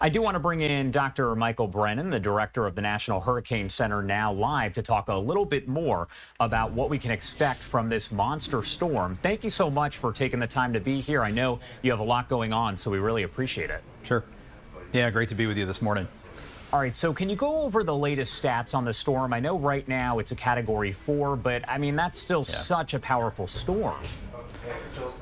I do want to bring in Dr. Michael Brennan, the director of the National Hurricane Center, now live to talk a little bit more about what we can expect from this monster storm. Thank you so much for taking the time to be here. I know you have a lot going on, so we really appreciate it. Sure. Yeah, great to be with you this morning. All right, so can you go over the latest stats on the storm? I know right now it's a Category 4, but I mean, that's still such a powerful storm.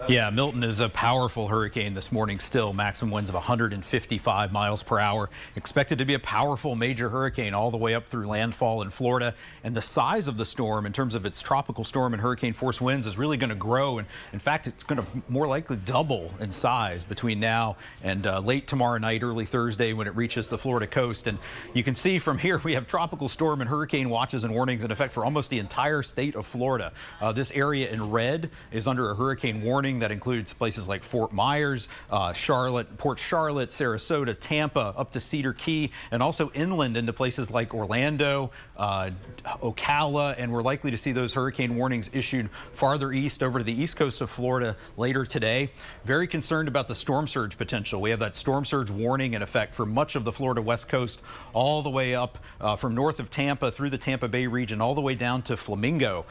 Yeah, Milton is a powerful hurricane this morning still. Maximum winds of 155 miles per hour. Expected to be a powerful major hurricane all the way up through landfall in Florida. And the size of the storm in terms of its tropical storm and hurricane force winds is really going to grow. And in fact, it's going to more likely double in size between now and late tomorrow night, early Thursday when it reaches the Florida coast. And you can see from here we have tropical storm and hurricane watches and warnings in effect for almost the entire state of Florida. This area in red is under a hurricane warning that includes places like Fort Myers, Charlotte, Port Charlotte, Sarasota, Tampa, up to Cedar Key, and also inland into places like Orlando, Ocala, and we're likely to see those hurricane warnings issued farther east over to the east coast of Florida later today. Very concerned about the storm surge potential. We have that storm surge warning in effect for much of the Florida west coast, all the way up from north of Tampa through the Tampa Bay region, all the way down to Flamingo,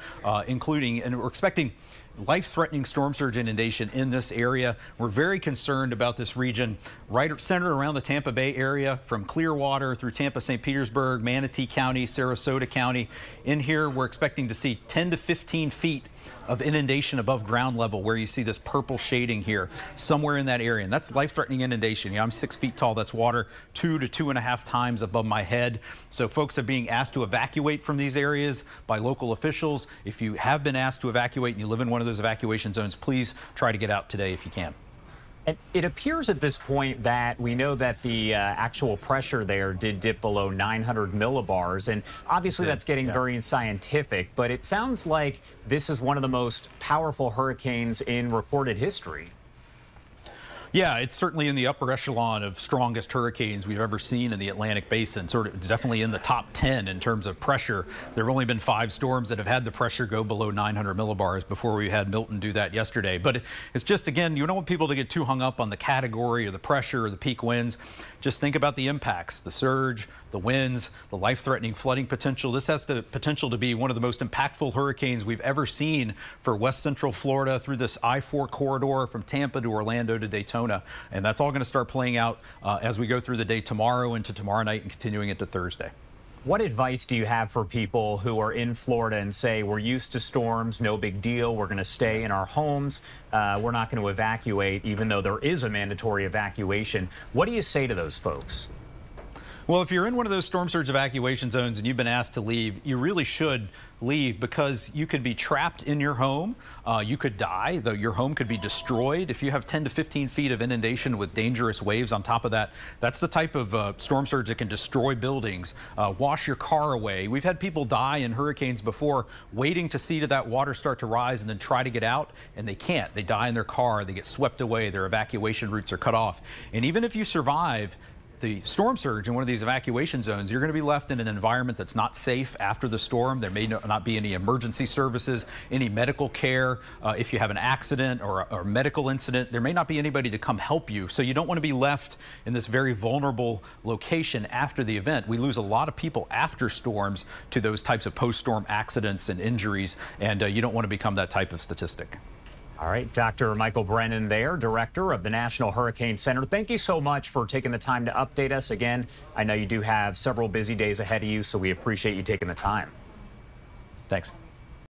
including, and we're expecting life-threatening storm surge inundation in this area. We're very concerned about this region right centered around the Tampa Bay area from Clearwater through Tampa, St. Petersburg, Manatee County, Sarasota County. In here, we're expecting to see 10 to 15 feet of inundation above ground level, where you see this purple shading here, somewhere in that area. And that's life-threatening inundation. You know, I'm 6 feet tall. That's water 2 to 2.5 times above my head. So folks are being asked to evacuate from these areas by local officials. If you have been asked to evacuate and you live in one of those evacuation zones, please try to get out today if you can. And it appears at this point that we know that the actual pressure there did dip below 900 millibars, and obviously that's getting very scientific, but it sounds like this is one of the most powerful hurricanes in recorded history. Yeah, it's certainly in the upper echelon of strongest hurricanes we've ever seen in the Atlantic Basin. Sort of definitely in the top 10 in terms of pressure. There have only been 5 storms that have had the pressure go below 900 millibars before we had Milton do that yesterday. But it's just, again, you don't want people to get too hung up on the category or the pressure or the peak winds. Just think about the impacts, the surge, the winds, the life-threatening flooding potential. This has the potential to be one of the most impactful hurricanes we've ever seen for west central Florida through this I-4 corridor from Tampa to Orlando to Daytona. And that's all going to start playing out as we go through the day tomorrow into tomorrow night and continuing into Thursday. What advice do you have for people who are in Florida and say, we're used to storms, no big deal, we're going to stay in our homes, we're not going to evacuate, even though there is a mandatory evacuation? What do you say to those folks? Well, if you're in one of those storm surge evacuation zones and you've been asked to leave, you really should leave, because you could be trapped in your home. You could die, though your home could be destroyed. If you have 10 to 15 feet of inundation with dangerous waves on top of that, that's the type of storm surge that can destroy buildings, wash your car away. We've had people die in hurricanes before waiting to see that water start to rise and then try to get out, and they can't. They die in their car, they get swept away, their evacuation routes are cut off. And even if you survive the storm surge in one of these evacuation zones, you're going to be left in an environment that's not safe after the storm. There may not be any emergency services, any medical care. If you have an accident or a medical incident, there may not be anybody to come help you. So you don't want to be left in this very vulnerable location after the event. We lose a lot of people after storms to those types of post-storm accidents and injuries, and you don't want to become that type of statistic. All right, Dr. Michael Brennan there, director of the National Hurricane Center. Thank you so much for taking the time to update us. Again, I know you do have several busy days ahead of you, so we appreciate you taking the time. Thanks.